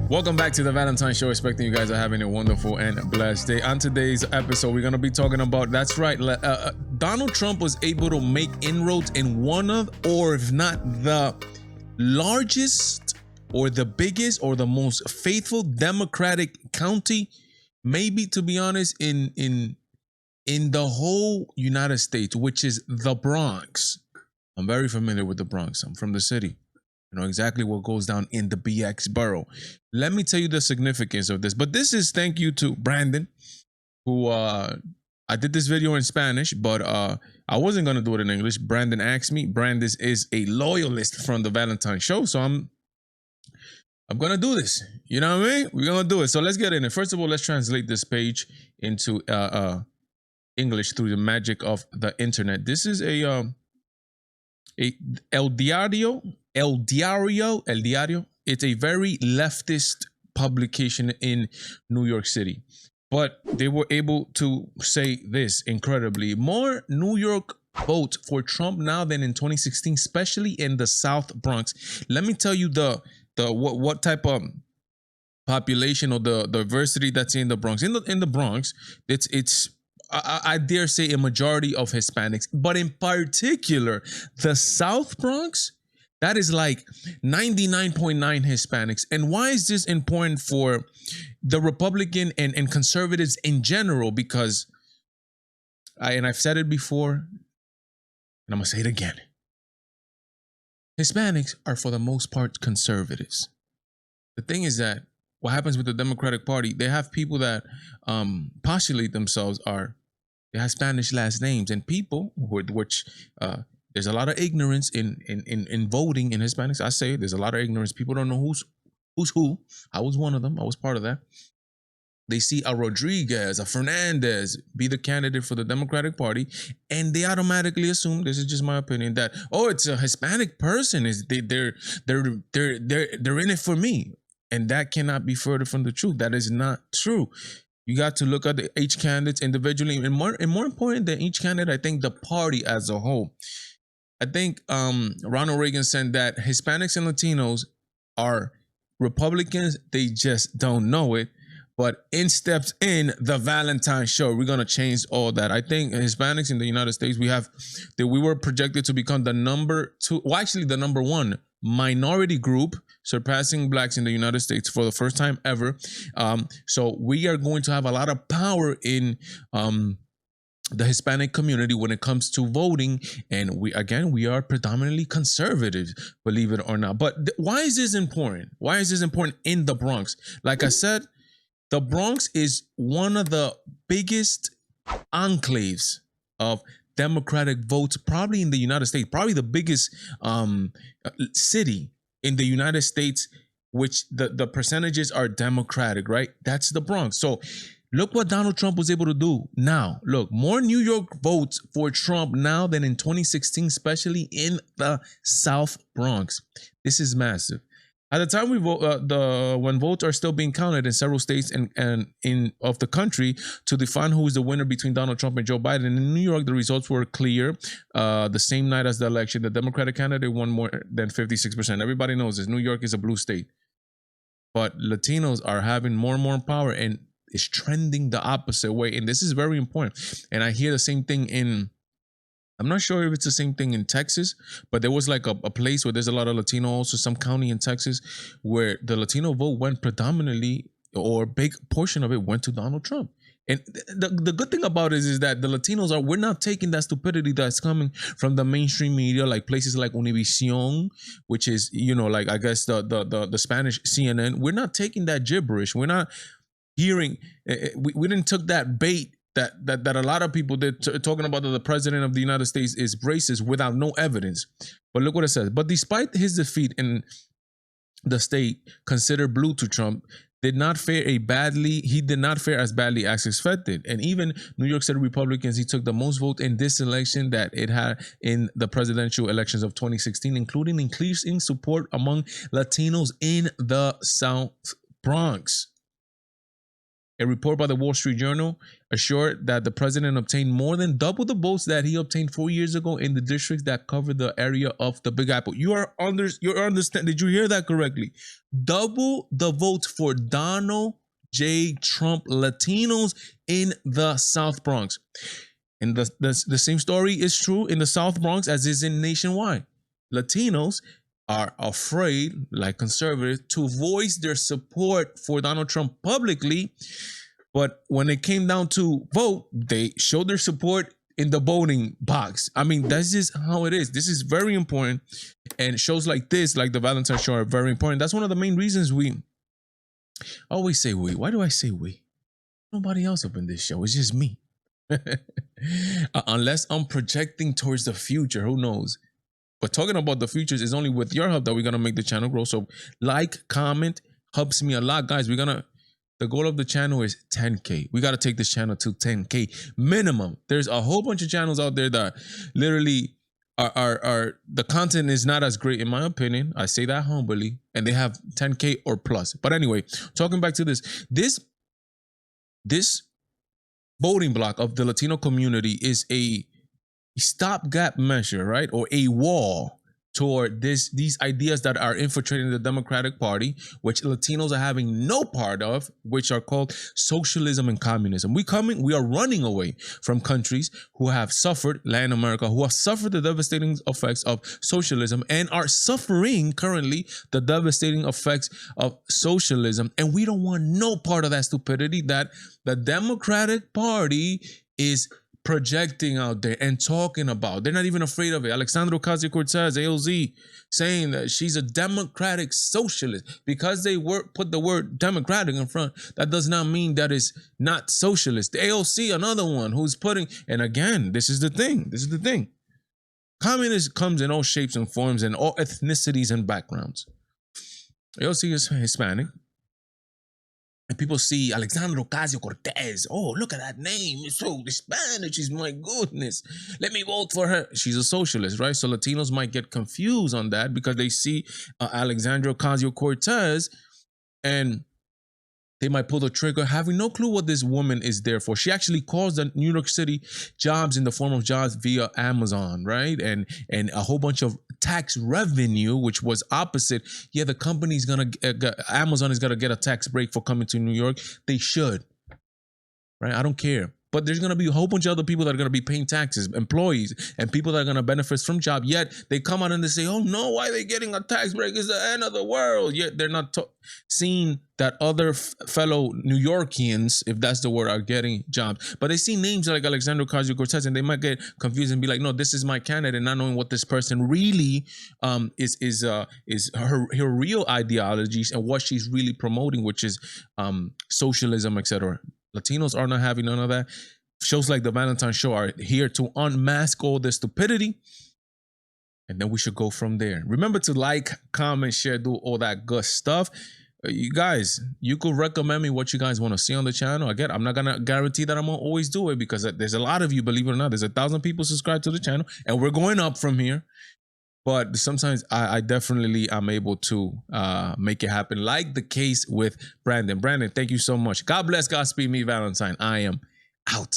Welcome back to the Valentine Show. Expecting you guys are having a wonderful and blessed day. On today's episode, we're going to be talking about, that's right, Donald Trump was able to make inroads in one of, or if not the largest or the biggest or the most faithful Democratic county, maybe, to be honest, in the whole United States, which is the Bronx. I'm very familiar with the Bronx. I'm from the city. You know exactly what goes down in the BX borough. Let me tell you the significance of this. But this is thank you to Brandon, who I did this video in Spanish, but I wasn't gonna do it in English. Brandon asked me. Brandon is a loyalist from the Valentine Show, so I'm gonna do this. You know what I mean? We're gonna do it. So let's get in it. First of all, let's translate this page into English through the magic of the internet. This is a El Diario. It's a very leftist publication in New York City. But they were able to say this incredibly. More New York votes for Trump now than in 2016, especially in the South Bronx. Let me tell you what type of population or the diversity that's in the Bronx. In the Bronx, it's I dare say a majority of Hispanics, but in particular, the South Bronx, that is like 99.9 Hispanics. And why is this important for the Republican and conservatives in general? Because, I've said it before, and I'm going to say it again. Hispanics are for the most part conservatives. The thing is that what happens with the Democratic Party, they have people that postulate themselves they have Spanish last names, and people which there's a lot of ignorance in voting in Hispanics. I say there's a lot of ignorance. People don't know who's who. I was one of them. I was part of that. They see a Rodriguez, a Fernandez be the candidate for the Democratic Party, and they automatically assume, this is just my opinion, that it's a Hispanic person. They're in it for me. And that cannot be further from the truth. That is not true. You got to look at each candidate individually, and more important than each candidate, I think the party as a whole. I think Ronald Reagan said that Hispanics and Latinos are Republicans. They just don't know it. But in steps in the Valentine Show, we're gonna change all that. I think Hispanics in the United States, we were projected to become the number one minority group, surpassing blacks in the United States for the first time ever. So we are going to have a lot of power in the Hispanic community when it comes to voting. And we are predominantly conservative, believe it or not. But why is this important? Why is this important in the Bronx? Like I said, the Bronx is one of the biggest enclaves of Democratic votes, probably in the United States, probably the biggest city in the United States, which the percentages are Democratic, right? That's the Bronx. So look what Donald Trump was able to do now. Look, more New York votes for Trump now than in 2016, especially in the South Bronx. This is massive. At the time we vote, when votes are still being counted in several states and of the country to define who is the winner between Donald Trump and Joe Biden. In New York, the results were clear. The same night as the election, the Democratic candidate won more than 56%. Everybody knows this. New York is a blue state, but Latinos are having more and more power, and it's trending the opposite way. And this is very important. And I hear the same thing I'm not sure if it's the same thing in Texas, but there was like a place where there's a lot of Latino, also some county in Texas, where the Latino vote went predominantly, or a big portion of it went to Donald Trump. And the good thing about it is that the Latinos we're not taking that stupidity that's coming from the mainstream media, like places like Univision, which is, like, I guess the Spanish CNN. We're not taking that gibberish. We're not hearing, we didn't took that bait that a lot of people did, talking about that the president of the United States is racist without no evidence. But look what it says. But despite his defeat in the state considered blue to Trump, he did not fare as badly as expected. And even New York City Republicans, he took the most votes in this election that it had in the presidential elections of 2016, including increasing support among Latinos in the South Bronx. A report by the Wall Street Journal assured that the president obtained more than double the votes that he obtained 4 years ago in the districts that cover the area of the Big Apple. You understand? Did you hear that correctly? Double the votes for Donald J. Trump Latinos in the South Bronx. And the same story is true in the South Bronx as is in nationwide. Latinos are afraid, like conservatives, to voice their support for Donald Trump publicly. But when it came down to vote, they showed their support in the voting box. I mean, that's just how it is. This is very important. And shows like this, like the Valentine Show, are very important. That's one of the main reasons I always say we. Why do I say we? Nobody else up in this show. It's just me. Unless I'm projecting towards the future, who knows? But talking about the futures is only with your help that we're gonna make the channel grow. So like, comment, helps me a lot, guys. The goal of the channel is 10K. We gotta take this channel to 10K minimum. There's a whole bunch of channels out there that literally are the content is not as great in my opinion. I say that humbly, and they have 10K or plus. But anyway, talking back to this voting block of the Latino community is a stopgap measure, right? Or a wall toward these ideas that are infiltrating the Democratic Party, which Latinos are having no part of, which are called socialism and communism. We are running away from countries who have suffered, Latin America, who have suffered the devastating effects of socialism and are suffering currently the devastating effects of socialism. And we don't want no part of that stupidity that the Democratic Party is projecting out there and talking about. They're not even afraid of it. Alexandria Ocasio-Cortez, AOZ, saying that she's a democratic socialist. Because they put the word democratic in front, that does not mean that it's not socialist. The AOC, another one who's putting, and again, this is the thing. Communism comes in all shapes and forms and all ethnicities and backgrounds. AOC is Hispanic. And people see Alexandria Ocasio-Cortez. Oh, look at that name. It's so Spanish. She's, my goodness. Let me vote for her. She's a socialist, right? So Latinos might get confused on that because they see Alexandria Ocasio-Cortez and they might pull the trigger, having no clue what this woman is there for. She actually caused the New York City jobs in the form of jobs via Amazon, right? And a whole bunch of tax revenue, which was opposite. Yeah, the company's Amazon is gonna get a tax break for coming to New York. They should, right? I don't care. But there's going to be a whole bunch of other people that are going to be paying taxes, employees, and people that are going to benefit from job. Yet they come out and they say, oh no, why are they getting a tax break? It's the end of the world. Yet they're not seeing that other fellow New Yorkians, if that's the word, are getting jobs. But they see names like Alexandria Ocasio-Cortez and they might get confused and be like, no, this is my candidate, not knowing what this person really is her real ideologies and what she's really promoting, which is socialism, etc. Latinos are not having none of that. Shows like the Valentine Show are here to unmask all the stupidity. And then we should go from there. Remember to like, comment, share, do all that good stuff. You guys, you could recommend me what you guys want to see on the channel. Again, I'm not going to guarantee that I'm going to always do it because there's a lot of you, believe it or not. There's 1,000 people subscribed to the channel and we're going up from here. But sometimes I definitely am able to make it happen, like the case with Brandon. Brandon, thank you so much. God bless, Godspeed me, Valentine. I am out.